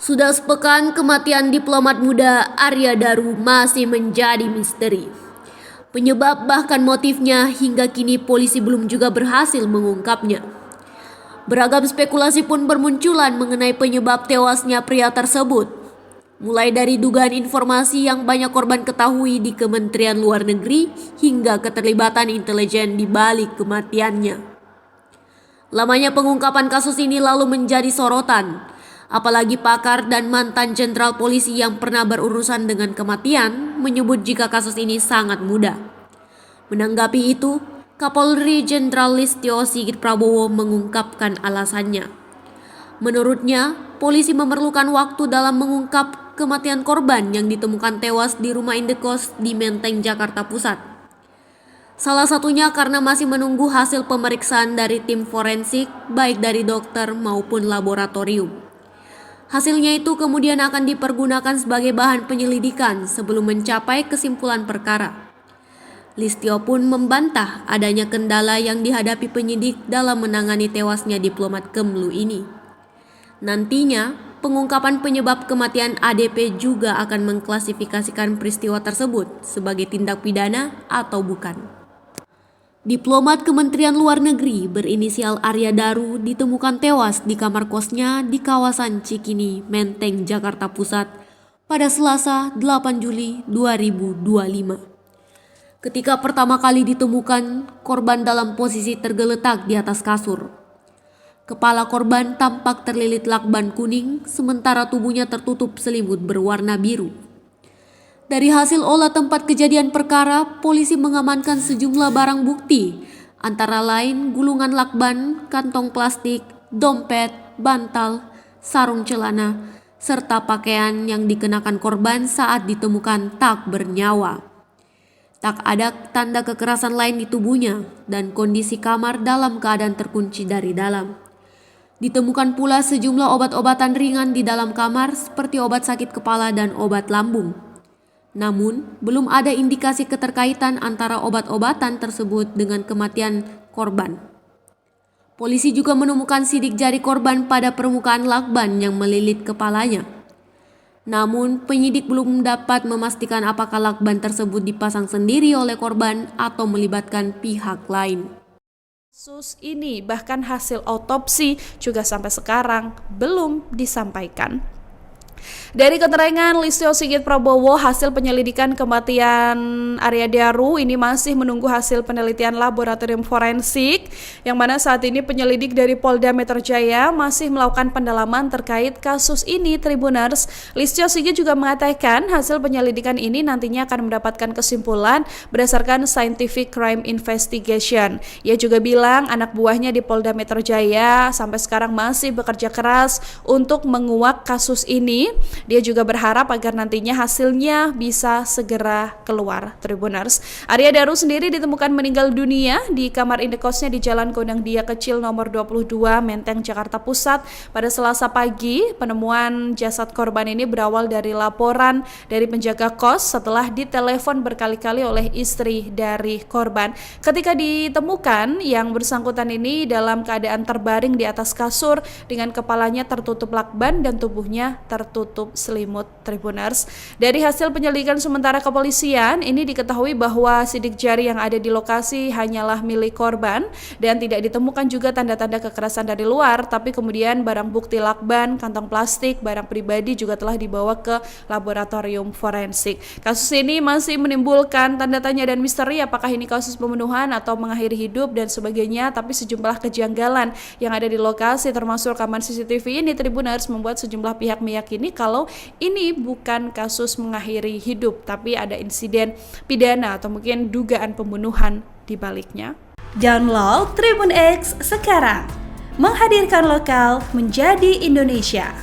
Sudah sepekan kematian diplomat muda Arya Daru masih menjadi misteri. Penyebab bahkan motifnya hingga kini polisi belum juga berhasil mengungkapnya. Beragam spekulasi pun bermunculan mengenai penyebab tewasnya pria tersebut. Mulai dari dugaan informasi yang banyak korban ketahui di Kementerian Luar Negeri hingga keterlibatan intelijen di balik kematiannya. Lamanya pengungkapan kasus ini lalu menjadi sorotan, apalagi pakar dan mantan jenderal polisi yang pernah berurusan dengan kematian menyebut jika kasus ini sangat mudah. Menanggapi itu, Kapolri Jenderal Listio Sigit Prabowo mengungkapkan alasannya. Menurutnya, polisi memerlukan waktu dalam mengungkap kematian korban yang ditemukan tewas di rumah indekos di Menteng, Jakarta Pusat. Salah satunya karena masih menunggu hasil pemeriksaan dari tim forensik, baik dari dokter maupun laboratorium. Hasilnya itu kemudian akan dipergunakan sebagai bahan penyelidikan sebelum mencapai kesimpulan perkara. Listio pun membantah adanya kendala yang dihadapi penyidik dalam menangani tewasnya diplomat Kemlu ini. Nantinya, pengungkapan penyebab kematian ADP juga akan mengklasifikasikan peristiwa tersebut sebagai tindak pidana atau bukan. Diplomat Kementerian Luar Negeri berinisial Arya Daru ditemukan tewas di kamar kosnya di kawasan Cikini, Menteng, Jakarta Pusat pada Selasa 8 Juli 2025. Ketika pertama kali ditemukan, korban dalam posisi tergeletak di atas kasur. Kepala korban tampak terlilit lakban kuning, sementara tubuhnya tertutup selimut berwarna biru. Dari hasil olah tempat kejadian perkara, polisi mengamankan sejumlah barang bukti, antara lain gulungan lakban, kantong plastik, dompet, bantal, sarung celana, serta pakaian yang dikenakan korban saat ditemukan tak bernyawa. Tak ada tanda kekerasan lain di tubuhnya dan kondisi kamar dalam keadaan terkunci dari dalam. Ditemukan pula sejumlah obat-obatan ringan di dalam kamar seperti obat sakit kepala dan obat lambung. Namun, belum ada indikasi keterkaitan antara obat-obatan tersebut dengan kematian korban. Polisi juga menemukan sidik jari korban pada permukaan lakban yang melilit kepalanya. Namun, penyidik belum dapat memastikan apakah lakban tersebut dipasang sendiri oleh korban atau melibatkan pihak lain. Kasus ini bahkan hasil otopsi juga sampai sekarang belum disampaikan. Dari keterangan Listio Sigit Prabowo, hasil penyelidikan kematian Arya Daru ini masih menunggu hasil penelitian laboratorium forensik, yang mana saat ini penyelidik dari Polda Metro Jaya masih melakukan pendalaman terkait kasus ini. Tribuners, Listio Sigit juga mengatakan hasil penyelidikan ini nantinya akan mendapatkan kesimpulan berdasarkan scientific crime investigation. Ia juga bilang anak buahnya di Polda Metro Jaya sampai sekarang masih bekerja keras untuk menguak kasus ini. Dia juga berharap agar nantinya hasilnya bisa segera keluar. Tribuners, Arya Daru sendiri ditemukan meninggal dunia di kamar indekosnya di Jalan Gondang Dia Kecil nomor 22 Menteng, Jakarta Pusat pada Selasa pagi. Penemuan jasad korban ini berawal dari laporan dari penjaga kos setelah ditelepon berkali-kali oleh istri dari korban. Ketika ditemukan, yang bersangkutan ini dalam keadaan terbaring di atas kasur dengan kepalanya tertutup lakban dan tubuhnya tertutup selimut. Tribuners, dari hasil penyelidikan sementara kepolisian ini diketahui bahwa sidik jari yang ada di lokasi hanyalah milik korban dan tidak ditemukan juga tanda-tanda kekerasan dari luar, tapi kemudian barang bukti lakban, kantong plastik, barang pribadi juga telah dibawa ke laboratorium forensik. Kasus ini masih menimbulkan tanda tanya dan misteri apakah ini kasus pembunuhan atau mengakhiri hidup dan sebagainya, tapi sejumlah kejanggalan yang ada di lokasi termasuk rekaman CCTV ini, Tribuners, membuat sejumlah pihak meyakini kalau ini bukan kasus mengakhiri hidup, tapi ada insiden pidana atau mungkin dugaan pembunuhan di baliknya. Download Tribun X sekarang, menghadirkan lokal menjadi Indonesia.